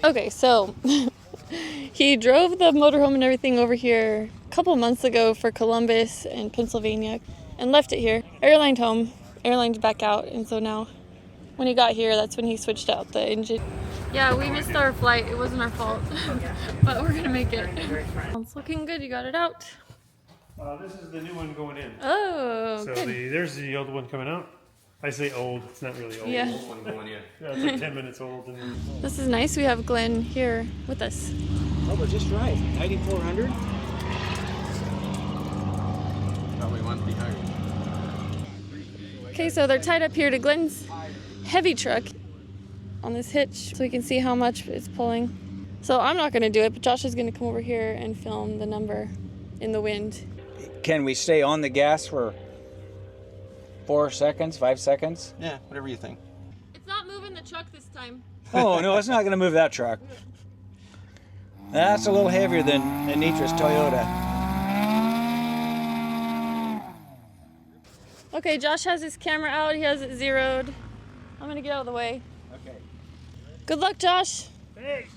Okay, so he drove the motorhome and everything over here a couple months ago for Columbus and Pennsylvania and left it here. Airlined home, airlined back out, and so now when he got here, that's when he switched out the engine. Yeah, we missed our flight. It wasn't our fault, but we're gonna make it. It's looking good. You got it out. This is the new one going in. Oh, so good. There's the old one coming out. I say old, it's not really old. Yeah. This one going in. Yeah, it's like 10 minutes old. And This is nice. We have Glenn here with us. Oh, but just right. 9,400. Probably one to be higher. Okay, so they're tied up here to Glenn's heavy truck on this hitch so we can see how much it's pulling. So I'm not going to do it, but Josh is going to come over here and film the number in the wind. Can we stay on the gas for 4 seconds, 5 seconds? Yeah, whatever you think. It's not moving the truck this time. Oh, no, it's not going to move that truck. That's a little heavier than a nitrous Toyota. Okay, Josh has his camera out. He has it zeroed. I'm going to get out of the way. Okay. Good luck, Josh. Thanks.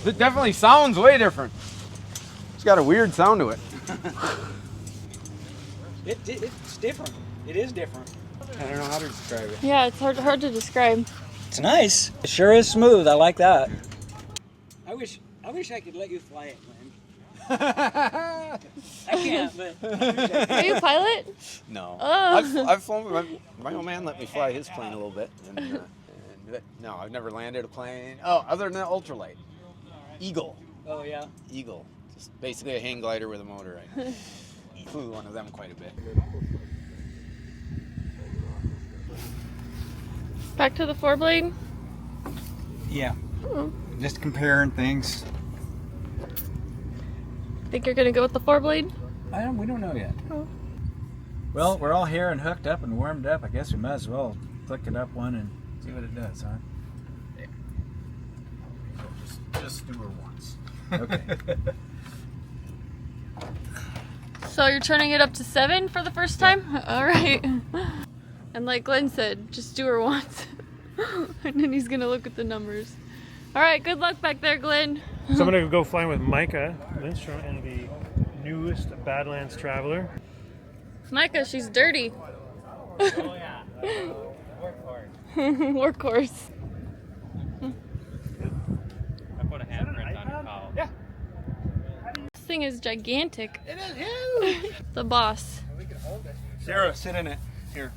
It definitely sounds way different. It's got a weird sound to it. It's different. It is different. I don't know how to describe it. Yeah, it's hard to describe. It's nice. It sure is smooth. I like that. I wish I could let you fly it, Glenn. I can't, but Are you a pilot? No. Oh. I've flown. My old man let me fly his plane a little bit. No, I've never landed a plane. Oh, other than the ultralight. Eagle. oh yeah. Eagle. Just basically a hang glider with a motor. I flew one of them quite a bit. Back to the 4-blade. Yeah. Just comparing things. Think you're gonna go with the 4-blade? We don't know yet. Oh. Well, we're all here and hooked up and warmed up. I guess we might as well click it up one and see what it does, huh? Yeah. Just do her once. Okay. So you're turning it up to 7 for the first time? All right. And like Glenn said, just do her once. And then he's gonna look at the numbers. All right, good luck back there, Glenn. So I'm going to go flying with Micah Lindstrom in the newest Badlands Traveler. Micah, she's dirty. Oh yeah. Workhorse. I put a handprint on your collar. Yeah. This thing is gigantic. It is huge. The boss. Sarah, sit in it. Here.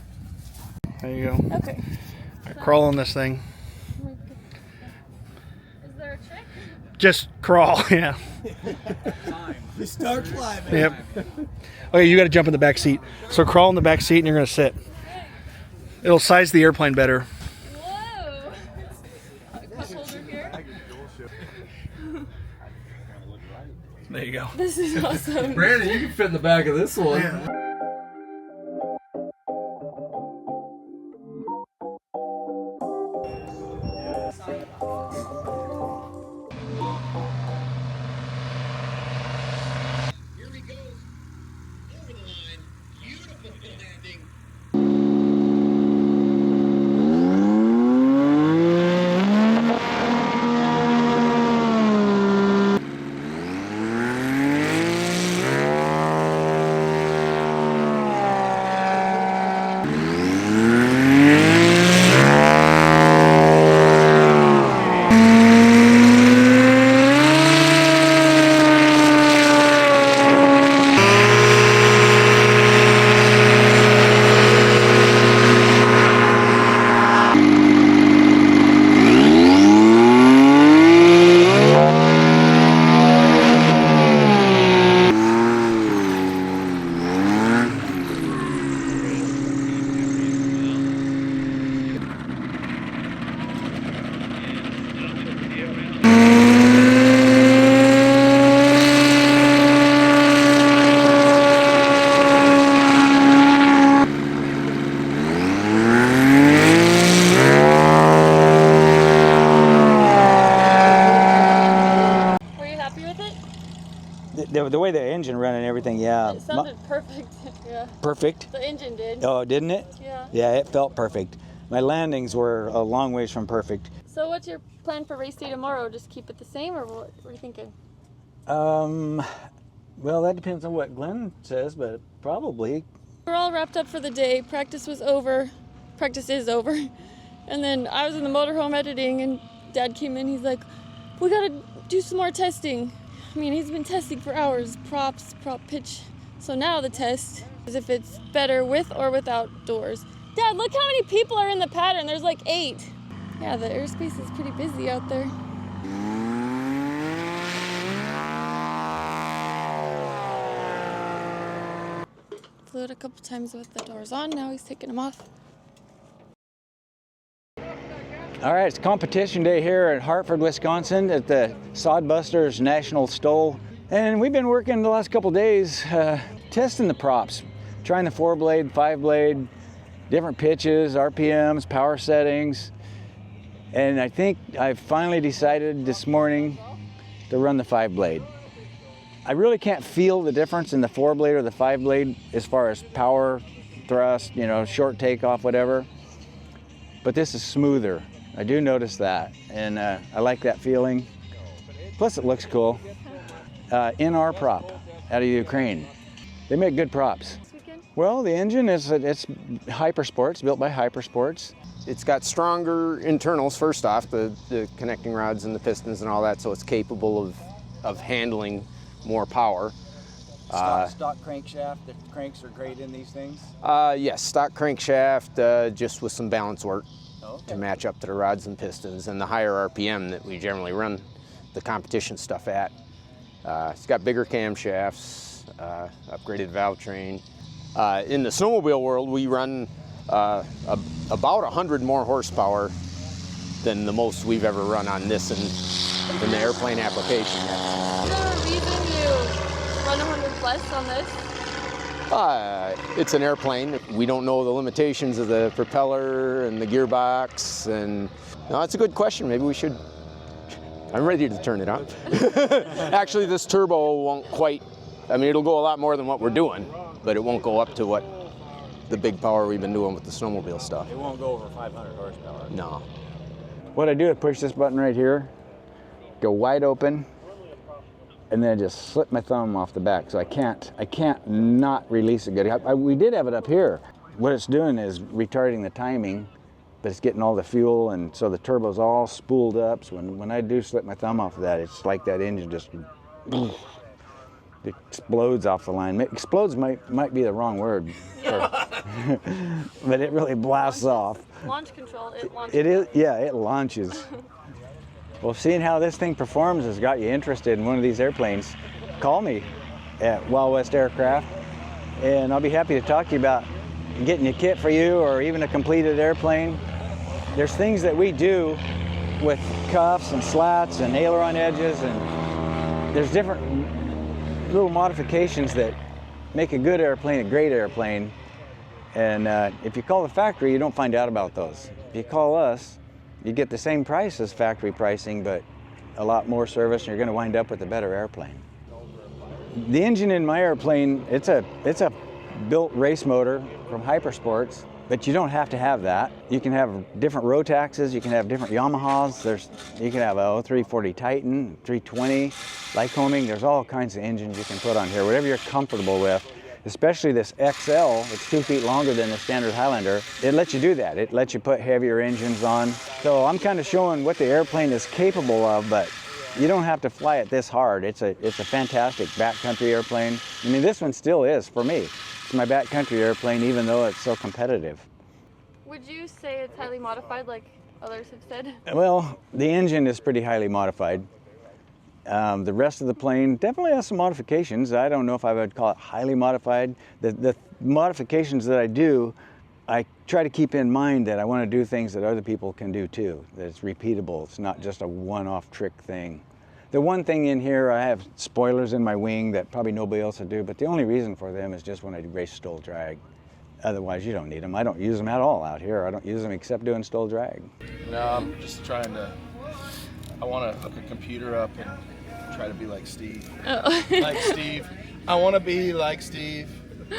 There you go. Okay. Crawl on this thing. Is there a trick? Just crawl, yeah. You start climbing. Yep. Okay, you got to jump in the back seat. So crawl in the back seat and you're going to sit. It'll size the airplane better. Whoa! Cup holder here. There you go. This is awesome. Brandon, you can fit in the back of this one. Yeah. Here we go. Over the line. Beautiful landing. The way the engine ran and everything, yeah. It sounded perfect. Yeah. Perfect? The engine did. Oh, didn't it? Yeah. Yeah, it felt perfect. My landings were a long ways from perfect. So what's your plan for race day tomorrow? Just keep it the same, or what are you thinking? Well, that depends on what Glenn says, but probably. We're all wrapped up for the day. Practice was over. Practice is over. And then I was in the motorhome editing, and Dad came in. He's like, we gotta do some more testing. I mean, he's been testing for hours, props, prop pitch. So now the test is if it's better with or without doors. Dad, look how many people are in the pattern. There's like 8. Yeah, the airspace is pretty busy out there. Flew it a couple times with the doors on. Now he's taking them off. All right, it's competition day here at Hartford, Wisconsin at the Sodbusters National STOL. And we've been working the last couple days testing the props, trying the 4-blade, 5-blade, different pitches, RPMs, power settings. And I think I finally decided this morning to run the 5-blade. I really can't feel the difference in the 4-blade or the 5-blade as far as power, thrust, you know, short takeoff, whatever. But this is smoother. I do notice that, and I like that feeling. Plus it looks cool. NR prop out of Ukraine. They make good props. Well, the engine it's Hypersports, built by Hypersports. It's got stronger internals, first off, the connecting rods and the pistons and all that, so it's capable of handling more power. Stock crankshaft, the cranks are great in these things? Yes, stock crankshaft, just with some balance work Okay. to match up to the rods and pistons and the higher RPM that we generally run the competition stuff at. It's got bigger camshafts, upgraded valve train. In the snowmobile world, we run about 100 more horsepower than the most we've ever run on this in the airplane application. Is there a reason you run 100 plus on this? It's an airplane. We don't know the limitations of the propeller and the gearbox, and no, that's a good question. Maybe we should. I'm ready to turn it on. Actually, this turbo won't quite. I mean, it'll go a lot more than what we're doing, but it won't go up to what the big power we've been doing with the snowmobile stuff. It won't go over 500 horsepower. No. What I do is push this button right here, go wide open, and then just slip my thumb off the back. So I can't not release it good. We did have it up here. What it's doing is retarding the timing, but it's getting all the fuel, and so the turbo's all spooled up. So when I do slip my thumb off of that, it's like that engine just it explodes off the line. Explodes might be the wrong word, but it really blasts off. Launch control, it launches. It is, yeah, it launches. Well, seeing how this thing performs has got you interested in one of these airplanes, call me at Wild West Aircraft, and I'll be happy to talk to you about getting a kit for you or even a completed airplane. There's things that we do with cuffs and slats and aileron edges, and there's different little modifications that make a good airplane a great airplane. And if you call the factory, you don't find out about those. If you call us, you get the same price as factory pricing, but a lot more service, and you're going to wind up with a better airplane. The engine in my airplane, it's a built race motor from Hypersports, but you don't have to have that. You can have different Rotaxes, you can have different Yamahas. You can have a 0340 Titan, 320, Lycoming. There's all kinds of engines you can put on here, whatever you're comfortable with. Especially this XL, it's 2 feet longer than the standard Highlander. It lets you do that. It lets you put heavier engines on. So I'm kind of showing what the airplane is capable of, but you don't have to fly it this hard. It's a fantastic backcountry airplane. I mean, this one still is for me. It's my backcountry airplane, even though it's so competitive. Would you say it's highly modified like others have said? Well, the engine is pretty highly modified. The rest of the plane definitely has some modifications. I don't know if I would call it highly modified. The modifications that I do, I try to keep in mind that I want to do things that other people can do too, that it's repeatable. It's not just a one-off trick thing. The one thing in here, I have spoilers in my wing that probably nobody else would do, but the only reason for them is just when I race STOL drag. Otherwise, you don't need them. I don't use them at all out here. I don't use them except doing STOL drag. No, I'm just trying to, I want to hook a computer up and try to be like Steve. Oh. Like Steve. I want to be like Steve.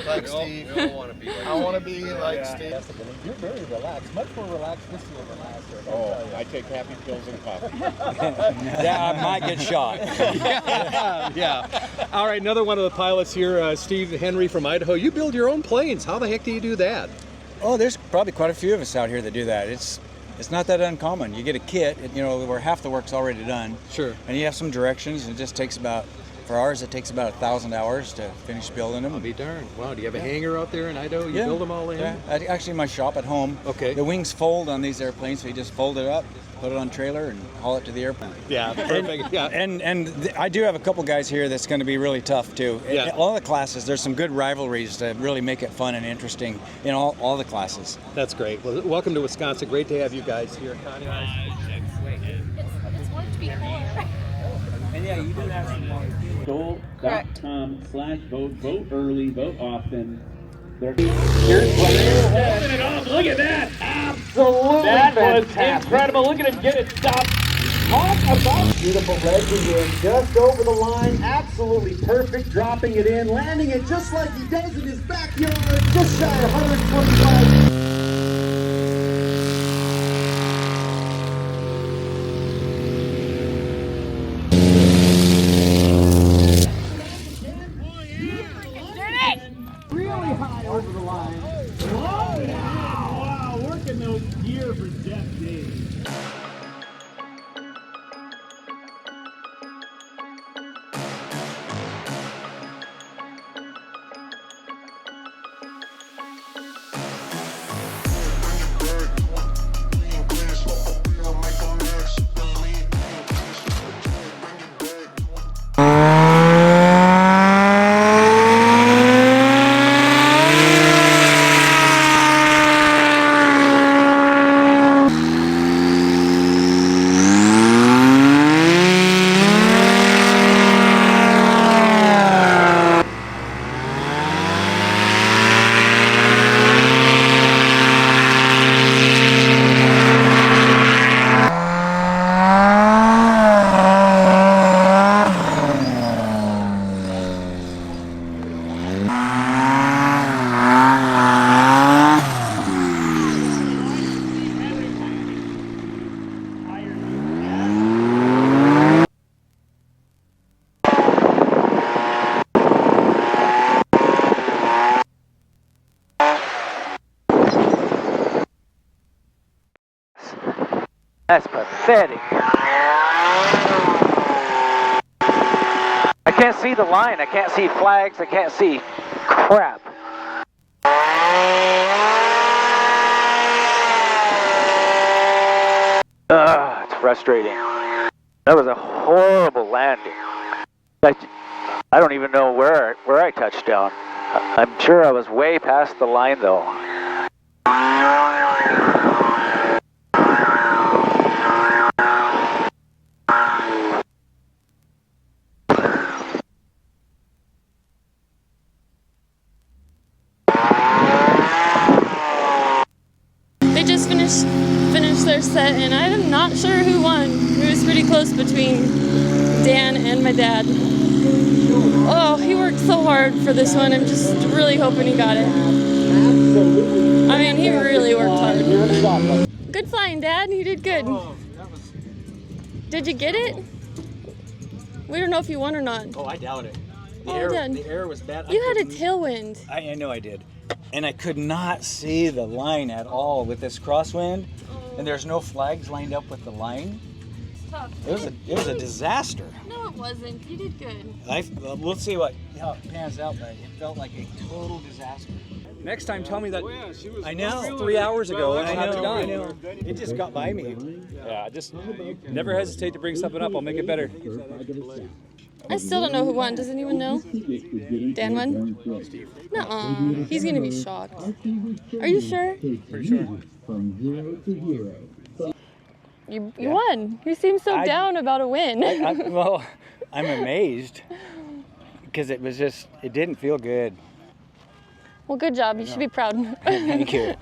Like Steve. We all want to be like I want to be like Steve. You're very relaxed, much more relaxed this year than last year. Oh, I take happy pills and coffee. Yeah, I might get shot. Yeah. All right, another one of the pilots here, Steve Henry from Idaho. You build your own planes. How the heck do you do that? Oh, there's probably quite a few of us out here that do that. It's not that uncommon. You get a kit, where half the work's already done. Sure. And you have some directions, and it just takes for ours, it takes about 1,000 hours to finish building them. I'll be darned. Wow, do you have a hangar out there in Idaho? You build them all in? Yeah, actually my shop at home. Okay. The wings fold on these airplanes, so you just fold it up, put it on trailer, and haul it to the airplane. Yeah, perfect. Yeah. And I do have a couple guys here that's going to be really tough too. Yeah. In all the classes, there's some good rivalries to really make it fun and interesting in all the classes. That's great. Well, welcome to Wisconsin. Great to have you guys here, Connie. It's worked before. And yeah, you do have some more. STOL.com/vote. Vote early, vote often. Look at that! Absolutely that fantastic. Was incredible. Look at him get it stopped. Talk about beautiful legend in just over the line. Absolutely perfect. Dropping it in, landing it just like he does in his backyard. Just shy of 125. Really high over the line. Oh, yeah. Wow, working those gears for Jeff Davis. That's pathetic. I can't see the line. I can't see flags. I can't see crap. It's frustrating. That was a horrible landing. I don't even know where I touched down. I'm sure I was way past the line though. They just finished their set, and I'm not sure who won. It was pretty close between Dan and my dad. Oh, he worked so hard for this one. I'm just really hoping he got it. I mean, he really worked hard. Good flying, Dad. You did good. Did you get it? We don't know if you won or not. Oh, I doubt it. The air was bad. You had a tailwind. I know I did. And I could not see the line at all with this crosswind. And there's no flags lined up with the line. It's tough. It was a disaster. No, it wasn't. You did good. We'll see how it pans out, but it felt like a total disaster. Next time, tell me that. I know. 3 hours ago. I know. It just got by me. Yeah, just never hesitate to bring something up. I'll make it better. I still don't know who won. Does anyone know? Dan won? Nuh-uh. He's going to be shocked. Are you sure? Pretty sure. You won. You seem so down about a win. Well, I'm amazed because it didn't feel good. Well, good job. You should be proud. Thank you.